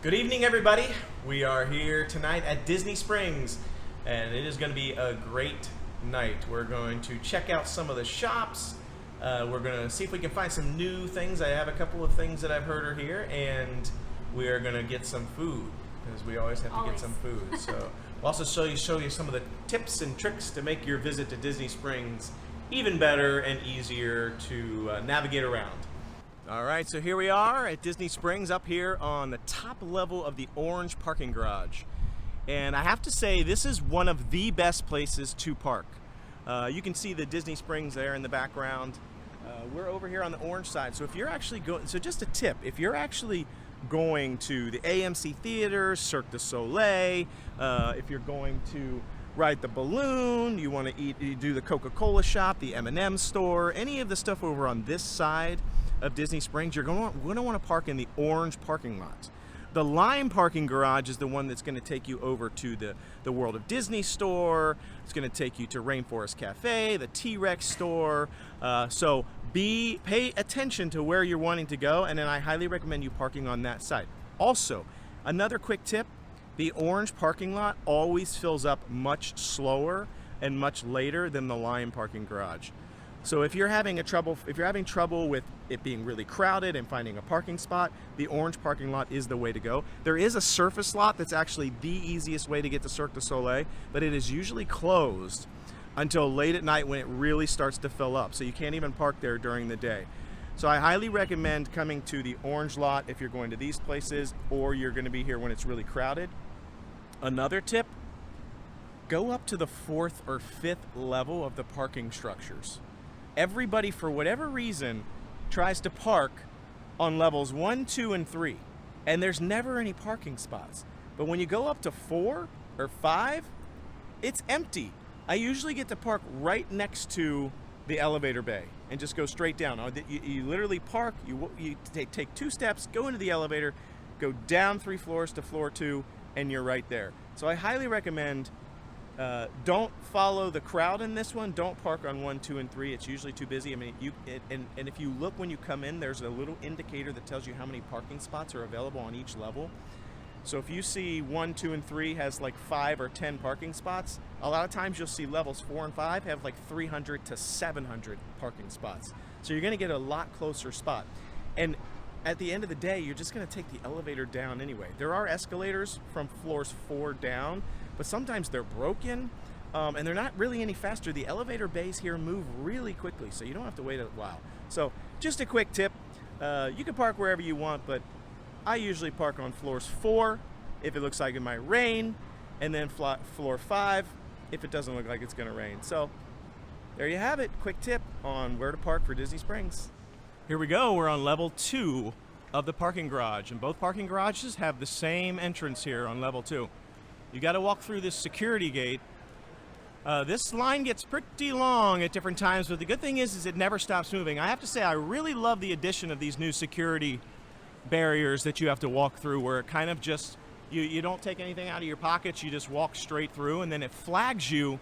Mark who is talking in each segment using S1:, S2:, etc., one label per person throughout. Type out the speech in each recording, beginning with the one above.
S1: Good evening, everybody. We are here tonight at Disney Springs, and it is going to be a great night. We're going to check out some of the shops. We're going to see if we can find some new things. I have a couple of things that I've heard are here, and we are going to get some food because we always have to get some food. So we'll also show you some of the tips and tricks to make your visit to Disney Springs even better and easier to navigate around. All right, so here we are at Disney Springs up here on the top level of the orange parking garage. And I have to say, this is one of the best places to park. You can see the Disney Springs there in the background. We're over here on the orange side. So if you're actually going, so just a tip, if you're actually going to the AMC Theater, Cirque du Soleil, if you're going to ride the balloon, you want to eat, you do the Coca-Cola shop, the M&M store, any of the stuff over on this side of Disney Springs, you're going to want to park in the orange parking lot. The lime parking garage is the one that's going to take you over to the World of Disney store. It's going to take you to Rainforest Cafe, the T-Rex store. So pay attention to where you're wanting to go, and then I highly recommend you parking on that side. Also, another quick tip, the orange parking lot always fills up much slower and much later than the lime parking garage. So if you're having trouble with it being really crowded and finding a parking spot, the orange parking lot is the way to go. There is a surface lot that's actually the easiest way to get to Cirque du Soleil, but it is usually closed until late at night when it really starts to fill up. So you can't even park there during the day. So I highly recommend coming to the orange lot if you're going to these places or you're going to be here when it's really crowded. Another tip, go up to the 4th or 5th level of the parking structures. Everybody, for whatever reason, tries to park on levels 1, 2, and 3, and there's never any parking spots. But when you go up to 4 or 5, it's empty. I usually get to park right next to the elevator bay and just go straight down. You literally park, you take 2 steps, go into the elevator, go down 3 floors to floor 2, and you're right there. So I highly recommend don't follow the crowd in this one. Don't park on 1, 2, and 3. It's usually too busy. I mean, and if you look when you come in, there's a little indicator that tells you how many parking spots are available on each level. So if you see 1, 2, and 3 has like 5 or 10 parking spots, a lot of times you'll see levels 4 and 5 have like 300 to 700 parking spots. So you're going to get a lot closer spot. And at the end of the day, you're just going to take the elevator down anyway. There are escalators from floors 4 down, but sometimes they're broken, and they're not really any faster. The elevator bays here move really quickly, so you don't have to wait a while. So just a quick tip, you can park wherever you want, but I usually park on floors 4 if it looks like it might rain, and then floor 5 if it doesn't look like it's going to rain. So there you have it, quick tip on where to park for Disney Springs. Here we go, we're on level 2 of the parking garage, and both parking garages have the same entrance here on level 2. You got to walk through this security gate. This line gets pretty long at different times, but the good thing is it never stops moving. I have to say, I really love the addition of these new security barriers that you have to walk through, where it kind of just, you don't take anything out of your pockets, you just walk straight through, and then it flags you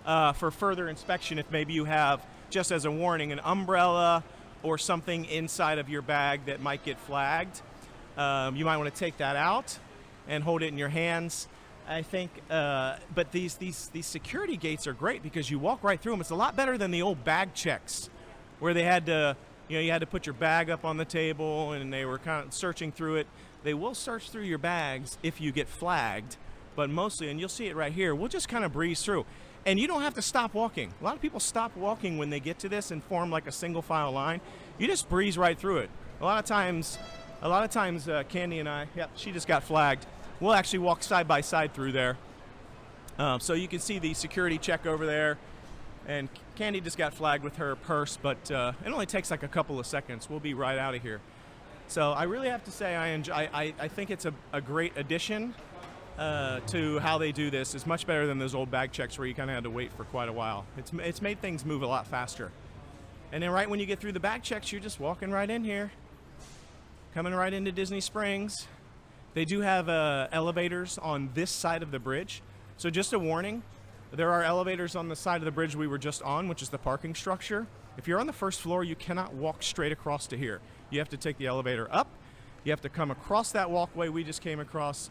S1: for further inspection if maybe you have, just as a warning, an umbrella or something inside of your bag that might get flagged. You might want to take that out and hold it in your hands. I think, but these security gates are great because you walk right through them. It's a lot better than the old bag checks where they had to, you had to put your bag up on the table and they were kind of searching through it. They will search through your bags if you get flagged, but mostly, and you'll see it right here, we'll just kind of breeze through. And you don't have to stop walking. A lot of people stop walking when they get to this and form like a single file line. You just breeze right through it. A lot of times, Candy and I, she just got flagged. We'll actually walk side by side through there. So you can see the security check over there. And Candy just got flagged with her purse, but it only takes like a couple of seconds. We'll be right out of here. So I really have to say I think it's a great addition to how they do this. It's much better than those old bag checks where you kind of had to wait for quite a while. It's made things move a lot faster. And then right when you get through the bag checks, you're just walking right in here. Coming right into Disney Springs. They do have elevators on this side of the bridge. So just a warning, there are elevators on the side of the bridge we were just on, which is the parking structure. If you're on the first floor, you cannot walk straight across to here. You have to take the elevator up, You have to come across that walkway we just came across,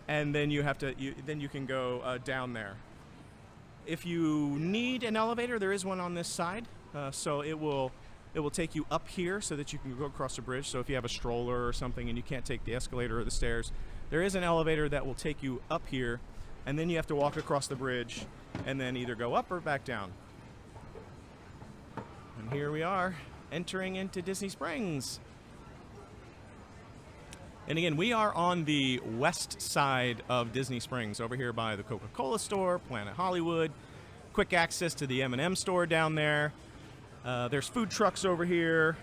S1: and then you can go down there. If you need an elevator, there is one on this side, so it will take you up here so that you can go across the bridge. So if you have a stroller or something and you can't take the escalator or the stairs, there is an elevator that will take you up here, and then you have to walk across the bridge and then either go up or back down. And here we are, entering into Disney Springs. And again, we are on the west side of Disney Springs, over here by the Coca-Cola store, Planet Hollywood. Quick access to the M&M store down there. There's food trucks over here,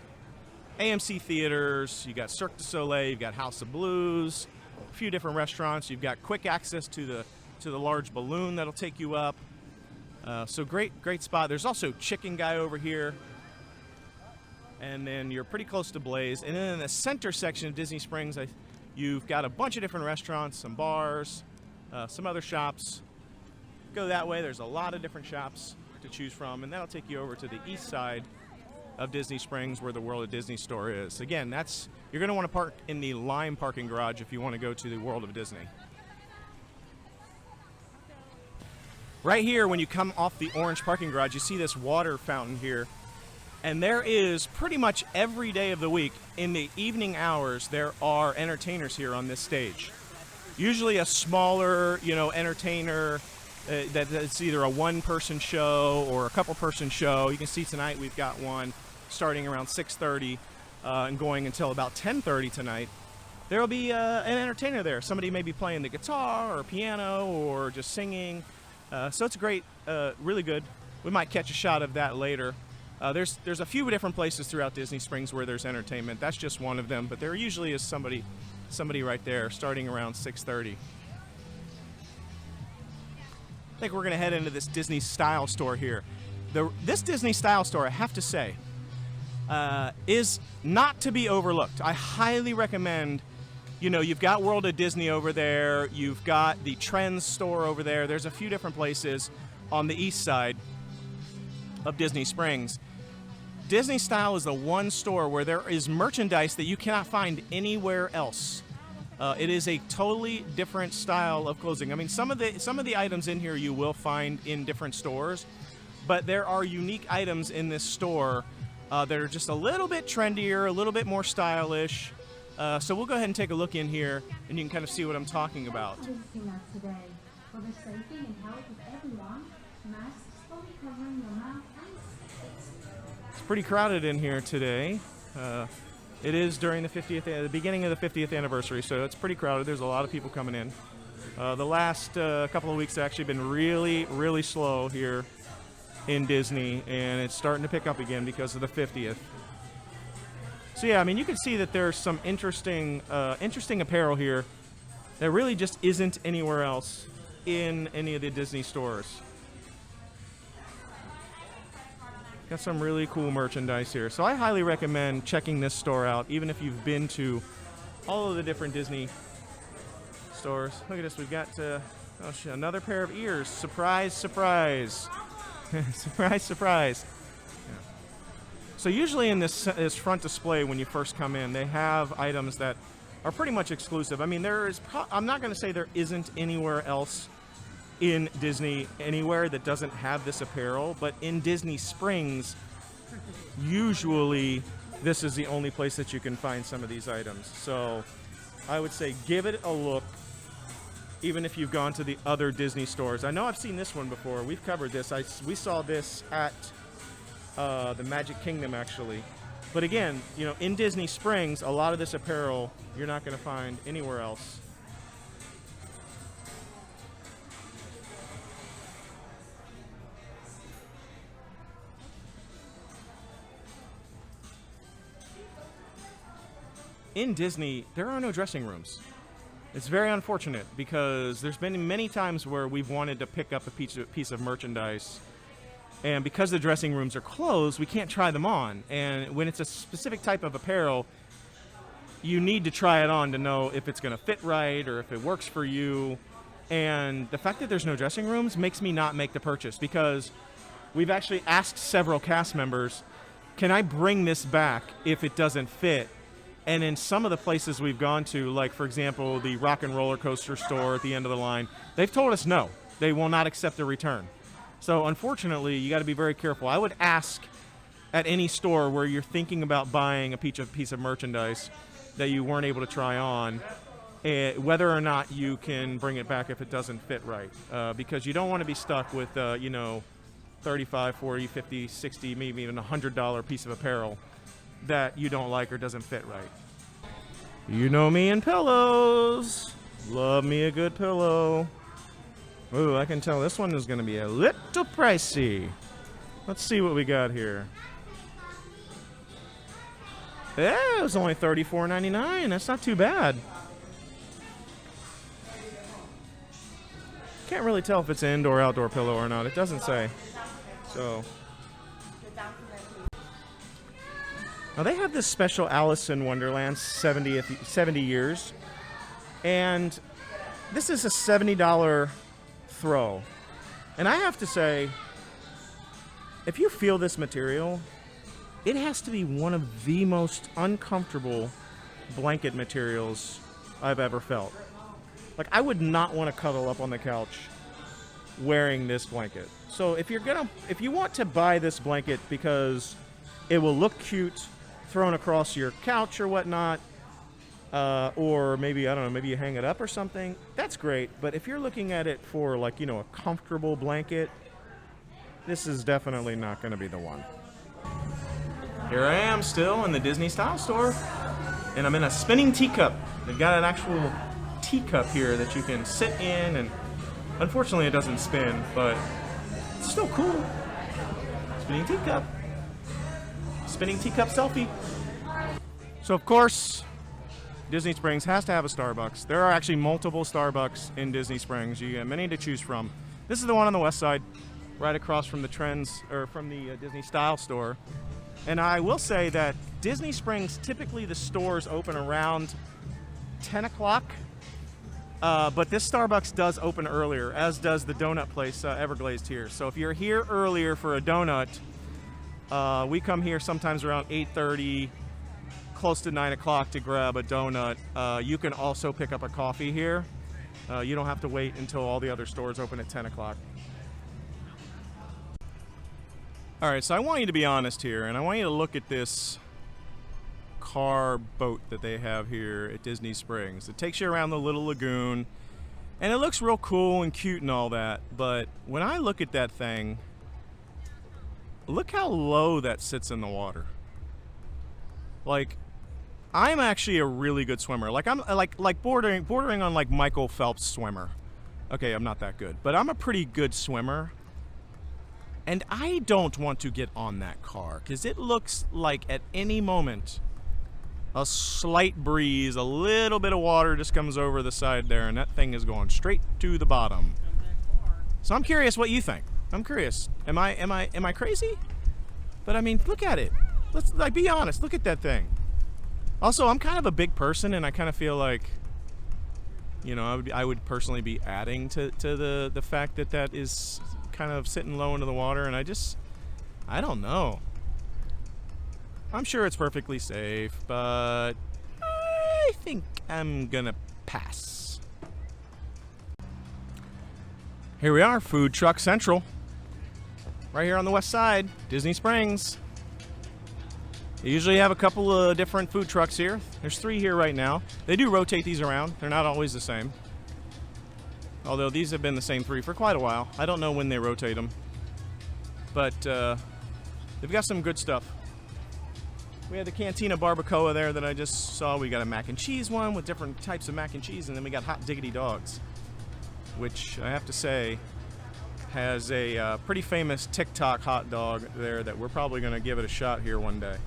S1: AMC theaters, you got Cirque du Soleil, you've got House of Blues, a few different restaurants. You've got quick access to the large balloon that'll take you up. So great spot. There's also Chicken Guy over here. And then you're pretty close to Blaze. And then in the center section of Disney Springs, you've got a bunch of different restaurants, some bars, some other shops. Go that way, there's a lot of different shops to choose from, and that'll take you over to the east side of Disney Springs where the World of Disney store is. Again, you're going to want to park in the Lime parking garage if you want to go to the World of Disney. Right here, when you come off the orange parking garage, you see this water fountain here. And there is pretty much every day of the week, in the evening hours, there are entertainers here on this stage. Usually a smaller, entertainer that's either a one-person show or a couple-person show. You can see tonight we've got one starting around 6:30 and going until about 10:30 tonight. There will be an entertainer there. Somebody may be playing the guitar or piano or just singing. So it's great, really good. We might catch a shot of that later. There's a few different places throughout Disney Springs where there's entertainment. That's just one of them, but there usually is somebody right there starting around 6:30. I think we're going to head into this Disney Style store here. This Disney Style store, I have to say, is not to be overlooked. I highly recommend, you've got World of Disney over there, you've got the Trends store over there. There's a few different places on the east side of Disney Springs. Disney Style is the one store where there is merchandise that you cannot find anywhere else. It is a totally different style of clothing. I mean, some of the items in here you will find in different stores, but there are unique items in this store that are just a little bit trendier, a little bit more stylish. So we'll go ahead and take a look in here, and you can kind of see what I'm talking about.
S2: Visiting us today. For the safety and health of everyone, masks will be covering your mouth and face.
S1: It's pretty crowded in here today. It is during the beginning of the 50th anniversary, so it's pretty crowded. There's a lot of people coming in. The last couple of weeks have actually been really, really slow here in Disney, and it's starting to pick up again because of the 50th. So yeah, I mean, you can see that there's some interesting apparel here that really just isn't anywhere else in any of the Disney stores. Got some really cool merchandise here. So I highly recommend checking this store out, even if you've been to all of the different Disney stores. Look at this. We've got another pair of ears. Surprise, surprise. Surprise, surprise. Yeah. So usually in this front display when you first come in, they have items that are pretty much exclusive. I mean, I'm not going to say there isn't anywhere else in Disney anywhere that doesn't have this apparel, but in Disney Springs, usually this is the only place that you can find some of these items. So I would say give it a look, even if you've gone to the other Disney stores. I know I've seen this one before. We've covered this. We saw this at the Magic Kingdom, actually. But again, in Disney Springs, a lot of this apparel you're not going to find anywhere else. In Disney, there are no dressing rooms. It's very unfortunate because there's been many times where we've wanted to pick up a piece of merchandise, and because the dressing rooms are closed, we can't try them on. And when it's a specific type of apparel, you need to try it on to know if it's going to fit right or if it works for you. And the fact that there's no dressing rooms makes me not make the purchase, because we've actually asked several cast members, can I bring this back if it doesn't fit? And in some of the places we've gone to, like, for example, the Rock and Roller Coaster store at the end of the line, they've told us no. They will not accept a return. So, unfortunately, you got to be very careful. I would ask at any store where you're thinking about buying a piece of merchandise that you weren't able to try on, whether or not you can bring it back if it doesn't fit right. Because you don't want to be stuck with, you know, $35, $40, $50, $60, maybe even $100 piece of apparel that you don't like or doesn't fit right. You know me and pillows. Love me a good pillow. Ooh, I can tell this one is going to be a little pricey. Let's see what we got here. Yeah, it was only $34.99. That's not too bad. Can't really tell if it's an indoor outdoor pillow or not. It doesn't say. So. Now they have this special Alice in Wonderland 70 years. And this is a $70 throw. And I have to say, if you feel this material, it has to be one of the most uncomfortable blanket materials I've ever felt. Like, I would not want to cuddle up on the couch wearing this blanket. So if you want to buy this blanket because it will look cute thrown across your couch or whatnot, or maybe, I don't know, maybe you hang it up or something, that's great. But if you're looking at it for, like, you know, a comfortable blanket, this is definitely not going to be the one. Here I am still in the Disney Style store, and I'm in a spinning teacup. They've got an actual teacup here that you can sit in, and unfortunately it doesn't spin, but it's still cool. Spinning teacup. Spinning teacup selfie. So of course, Disney Springs has to have a Starbucks. There are actually multiple Starbucks in Disney Springs. You get many to choose from. This is the one on the west side, right across from the Disney Style store. And I will say that Disney Springs, typically the stores open around 10 o'clock. But this Starbucks does open earlier, as does the donut place, Everglazed here. So if you're here earlier for a donut, we come here sometimes around 8:30, close to 9 o'clock to grab a donut. You can also pick up a coffee here. You don't have to wait until all the other stores open at 10 o'clock. All right, so I want you to be honest here, and I want you to look at this car boat that they have here at Disney Springs. It takes you around the little lagoon, and it looks real cool and cute and all that, but when I look at that thing, look how low that sits in the water. Like, I'm actually a really good swimmer. Like, I'm like bordering on like Michael Phelps swimmer. Okay, I'm not that good, but I'm a pretty good swimmer. And I don't want to get on that car because it looks like at any moment a slight breeze, a little bit of water just comes over the side there, and that thing is going straight to the bottom. So I'm curious what you think. I'm curious. Am I crazy? But I mean, look at it. Let's be honest. Look at that thing. Also, I'm kind of a big person, and I kind of feel like, you know, I would personally be adding to the fact that is kind of sitting low into the water, and I don't know. I'm sure it's perfectly safe, but I think I'm gonna pass. Here we are, Food Truck Central. Right here on the west side, Disney Springs. They usually have a couple of different food trucks here. There's 3 here right now. They do rotate these around. They're not always the same. Although these have been the same 3 for quite a while. I don't know when they rotate them. But they've got some good stuff. We had the Cantina Barbacoa there that I just saw. We got a mac and cheese one with different types of mac and cheese. And then we got Hot Diggity Dogs, which I have to say has a pretty famous TikTok hot dog there that we're probably going to give it a shot here one day.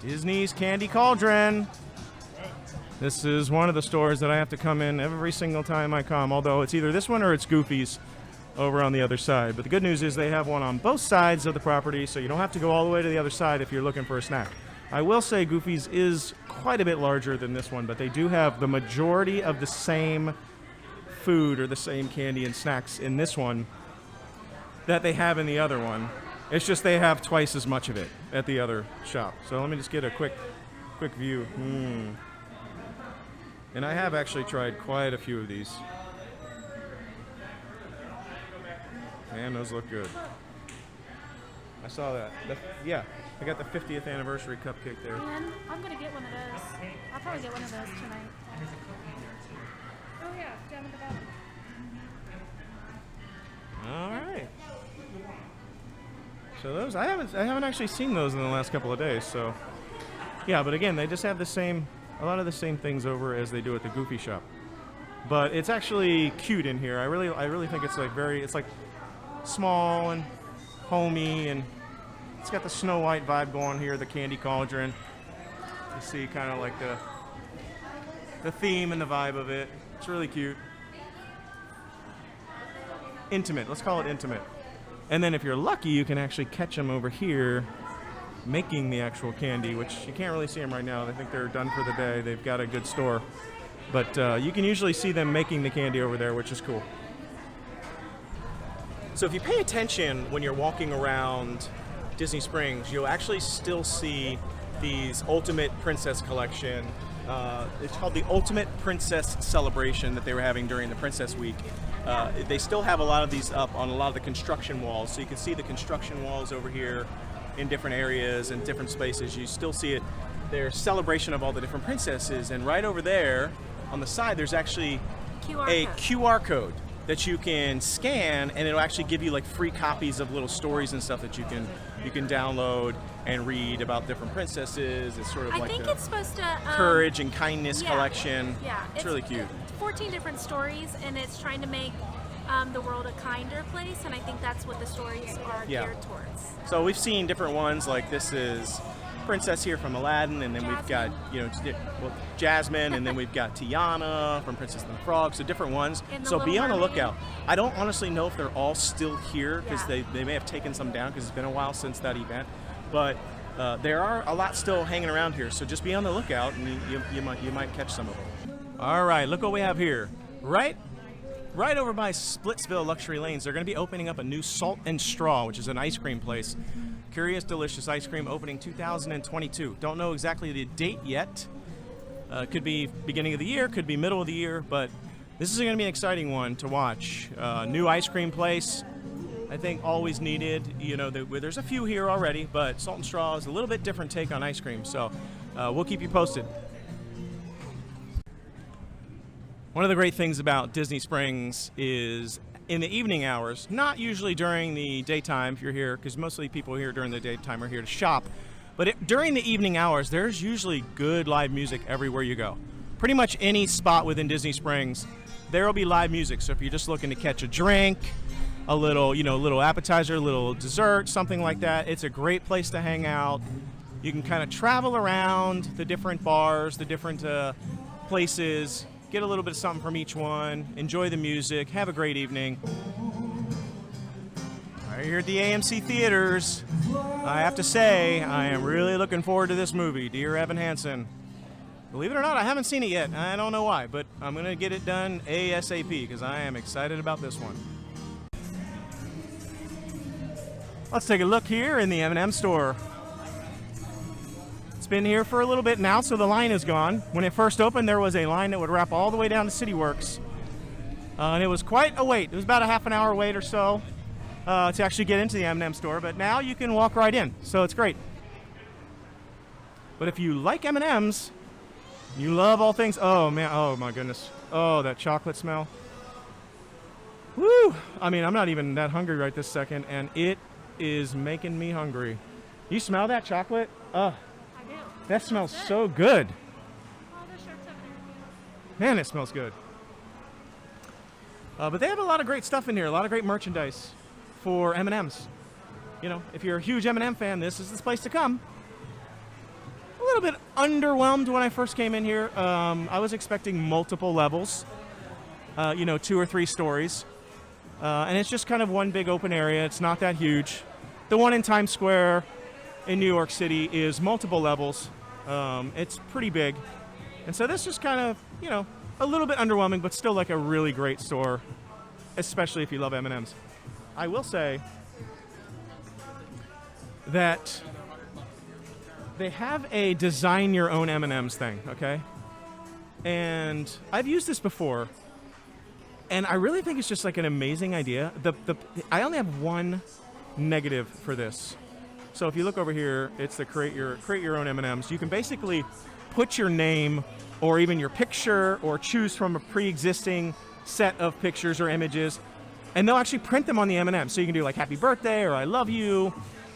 S1: Disney's Candy Cauldron. This is one of the stores that I have to come in every single time I come, although it's either this one or it's Goofy's over on the other side. But the good news is they have one on both sides of the property, so you don't have to go all the way to the other side if you're looking for a snack. I will say Goofy's is quite a bit larger than this one, but they do have the majority of the same food or the same candy and snacks in this one that they have in the other one. It's just they have twice as much of it. at the other shop. So let me just get a quick view. And I have actually tried quite a few of these. Man, those look good. I saw that. Yeah, I got the 50th anniversary cupcake there.
S3: Man, I'm gonna get one of those. I'll probably get one of those tonight. Oh yeah, down at the bottom.
S1: All right. So those I haven't actually seen those in the last couple of days. So yeah, but again, they just have a lot of the same things over as they do at the Goofy shop. But it's actually cute in here. I really think it's like small and homey, and it's got the Snow White vibe going here, the candy cauldron. You see kind of like the theme and the vibe of it. It's really cute. Intimate, let's call it intimate. And then if you're lucky, you can actually catch them over here making the actual candy, which you can't really see them right now. I think they're done for the day. They've got a good store. But you can usually see them making the candy over there, which is cool. So if you pay attention when you're walking around Disney Springs, you'll actually still see these Ultimate Princess Collection. It's called the Ultimate Princess Celebration that they were having during the Princess Week. They still have a lot of these up on a lot of the construction walls. So you can see the construction walls over here in different areas and different spaces. You still see it. Their celebration of all the different princesses. And right over there on the side, there's actually a QR code that you can scan, and it'll actually give you like free copies of little stories and stuff that you can download and read about different princesses. It's sort of like
S3: it's supposed to
S1: courage and kindness collection.
S3: Yeah,
S1: it's really cute.
S3: 14 different stories, and it's trying to make the world a kinder place, and I think that's what the stories are geared towards.
S1: So we've seen different ones, like this is Princess here from Aladdin, and then we've got Jasmine, and then we've got Tiana from Princess and the Frog, so different ones. So be on the lookout. I don't honestly know if they're all still here, because they may have taken some down, because it's been a while since that event. But there are a lot still hanging around here, so just be on the lookout, and you might catch some of them. All right, look what we have here. Right over by Splitsville Luxury Lanes, they're going to be opening up a new Salt and Straw, which is an ice cream place. Curious Delicious Ice Cream, opening 2022. Don't know exactly the date yet. Could be beginning of the year, could be middle of the year, but this is going to be an exciting one to watch. New ice cream place, I think always needed. There's a few here already, but Salt and Straw is a little bit different take on ice cream, so we'll keep you posted. One of the great things about Disney Springs is in the evening hours, not usually during the daytime if you're here, because mostly people here during the daytime are here to shop, but during the evening hours, there's usually good live music everywhere you go. Pretty much any spot within Disney Springs, there will be live music. So if you're just looking to catch a drink, a little appetizer, a little dessert, something like that, it's a great place to hang out. You can kind of travel around the different bars, the different places, get a little bit of something from each one, enjoy the music, have a great evening. Right here at the AMC Theaters, I have to say, I am really looking forward to this movie, Dear Evan Hansen. Believe it or not, I haven't seen it yet. I don't know why, but I'm going to get it done ASAP because I am excited about this one. Let's take a look here in the M&M store. It's been here for a little bit now, so the line is gone. When it first opened, there was a line that would wrap all the way down to CityWorks. And it was quite a wait. It was about a half an hour wait or so to actually get into the M&M store, but now you can walk right in, so it's great. But if you like M&Ms, you love all things, oh man, oh my goodness. Oh, that chocolate smell. Woo! I mean, I'm not even that hungry right this second, and it is making me hungry. You smell that chocolate? Oh. That smells so good. Man, it smells good. But they have a lot of great stuff in here, a lot of great merchandise for M&Ms. If you're a huge M&M fan, this is the place to come. A little bit underwhelmed when I first came in here. I was expecting multiple levels, 2 or 3 stories. And it's just kind of one big open area. It's not that huge. The one in Times Square in New York City is multiple levels. It's pretty big. And so this is kind of, a little bit underwhelming, but still like a really great store, especially if you love M&Ms. I will say that they have a design your own M&Ms thing, okay? And I've used this before, and I really think it's just like an amazing idea. I only have one negative for this. So if you look over here, it's the create your own M&Ms. You can basically put your name or even your picture or choose from a pre-existing set of pictures or images, and they'll actually print them on the M&Ms. So you can do like happy birthday or I love you,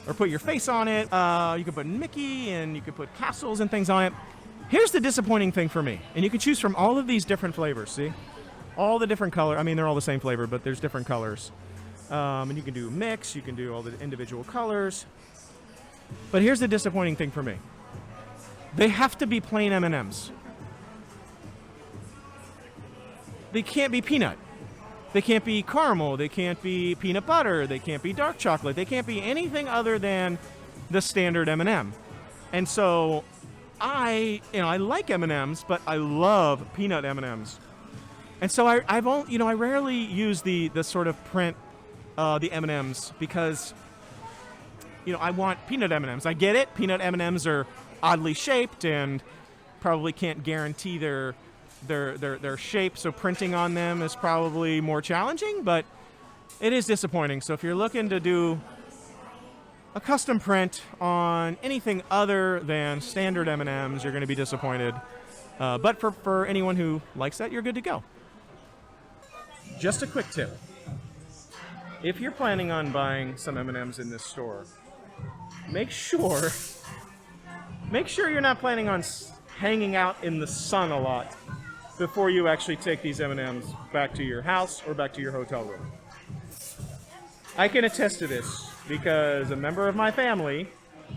S1: or put your face on it. You can put Mickey, and you can put castles and things on it. Here's the disappointing thing for me. And you can choose from all of these different flavors, see? All the different colors. I mean, they're all the same flavor, but there's different colors. And you can do mix, you can do all the individual colors. But here's the disappointing thing for me. They have to be plain M&Ms. They can't be peanut. They can't be caramel. They can't be peanut butter. They can't be dark chocolate. They can't be anything other than the standard M&M. And so I like M&Ms, but I love peanut M&Ms. And so I rarely use the sort of print the M&Ms because I want peanut M&Ms. I get it. Peanut M&Ms are oddly shaped and probably can't guarantee their shape, so printing on them is probably more challenging, but it is disappointing. So if you're looking to do a custom print on anything other than standard M&Ms, you're going to be disappointed. But for anyone who likes that, you're good to go. Just a quick tip. If you're planning on buying some M&Ms in this store, make sure you're not planning on hanging out in the sun a lot before you actually take these M&Ms back to your house or back to your hotel room. I can attest to this because a member of my family,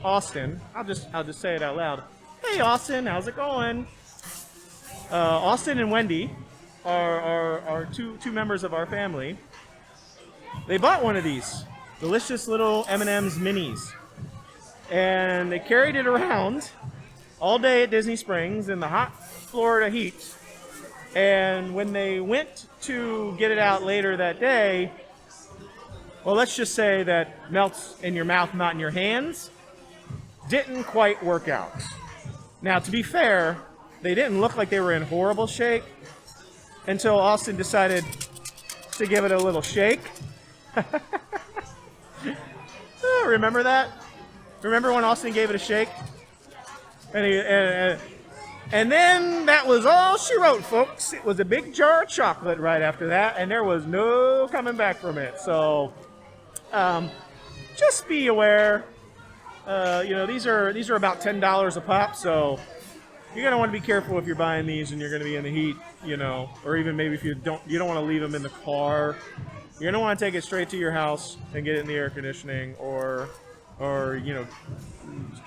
S1: Austin, I'll just say it out loud. Hey Austin, how's it going? Austin and Wendy are two members of our family. They bought one of these delicious little M&Ms minis, and they carried it around all day at Disney Springs in the hot Florida heat. And when they went to get it out later that day, well, let's just say that melts in your mouth, not in your hands, didn't quite work out. Now, to be fair, they didn't look like they were in horrible shape until Austin decided to give it a little shake. Oh, remember that? Remember when Austin gave it a shake? And then that was all she wrote, folks. It was a big jar of chocolate right after that, and there was no coming back from it. So, just be aware. These are about $10 a pop, so you're gonna want to be careful if you're buying these and you're gonna be in the heat, or even maybe if you don't want to leave them in the car. You're gonna want to take it straight to your house and get it in the air conditioning, or to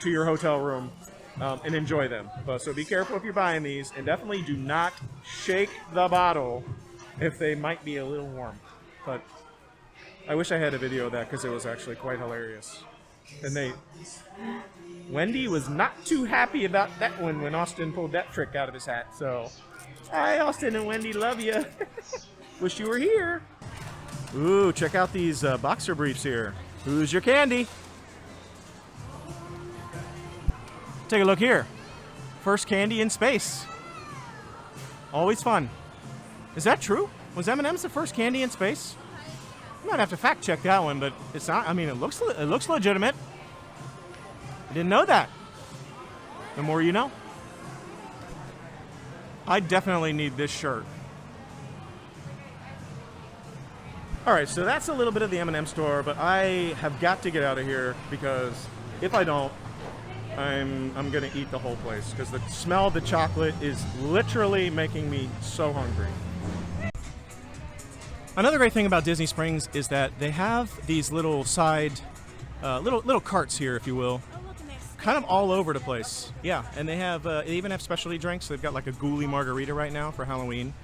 S1: your hotel room. And enjoy them. So be careful if you're buying these, and definitely do not shake the bottle if they might be a little warm. But I wish I had a video of that because it was actually quite hilarious. And Wendy was not too happy about that one when Austin pulled that trick out of his hat. So, hi Austin and Wendy, love you. Wish you were here. Ooh, check out these boxer briefs here. Who's your candy? Take a look here. First candy in space. Always fun. Is that true? Was M&M's the first candy in space? I might have to fact check that one, but it's not. I mean, it looks legitimate. I didn't know that. The more you know. I definitely need this shirt. All right, so that's a little bit of the M&M store, but I have got to get out of here because if I don't, I'm gonna eat the whole place because the smell of the chocolate is literally making me so hungry. Another great thing about Disney Springs is that they have these little side, little carts here, if you will, kind of all over the place. Yeah, and they even have specialty drinks. They've got like a Ghoulie margarita right now for Halloween.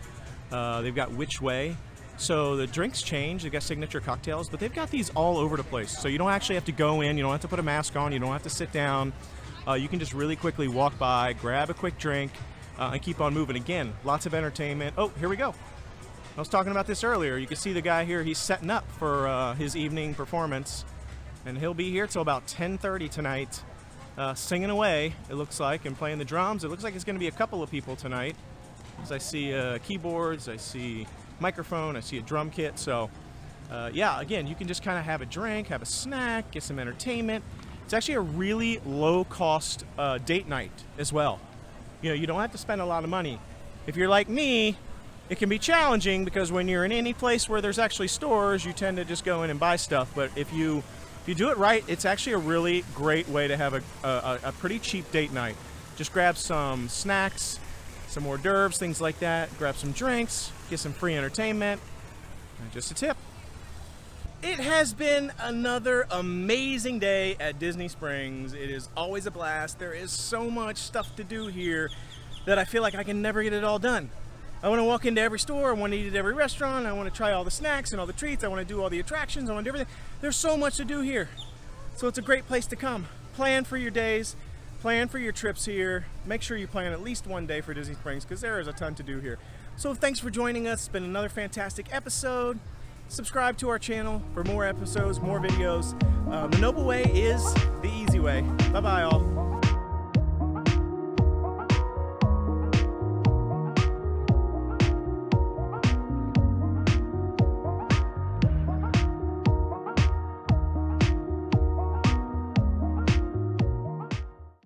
S1: They've got Which Way. So the drinks change. They've got signature cocktails, but they've got these all over the place. So you don't actually have to go in. You don't have to put a mask on. You don't have to sit down. You can just really quickly walk by, grab a quick drink, and keep on moving. Again, lots of entertainment. Oh, here we go. I was talking about this earlier. You can see the guy here. He's setting up for his evening performance, and he'll be here till about 10:30 tonight. singing away, it looks like, and playing the drums. It looks like it's going to be a couple of people tonight. As I see keyboards, I see microphone, I see a drum kit. So yeah, again, you can just kind of have a drink, have a snack, get some entertainment. It's actually a really low-cost date night as well. You know, you don't have to spend a lot of money. If you're like me, it can be challenging because when you're in any place where there's actually stores, you tend to just go in and buy stuff. But if you do it right, it's actually a really great way to have a pretty cheap date night. Just grab some snacks, some hors d'oeuvres, things like that. Grab some drinks, get some free entertainment, and just a tip. It has been another amazing day at Disney Springs. It is always a blast. There is so much stuff to do here that I feel like I can never get it all done. I want to walk into every store, I want to eat at every restaurant, I want to try all the snacks and all the treats, I want to do all the attractions, I want to do everything. There's so much to do here. So it's a great place to come. Plan for your days, plan for your trips here. Make sure you plan at least one day for Disney Springs because there is a ton to do here. So thanks for joining us. It's been another fantastic episode. Subscribe to our channel for more episodes, more videos. The Noble Way is the easy way. Bye-bye all.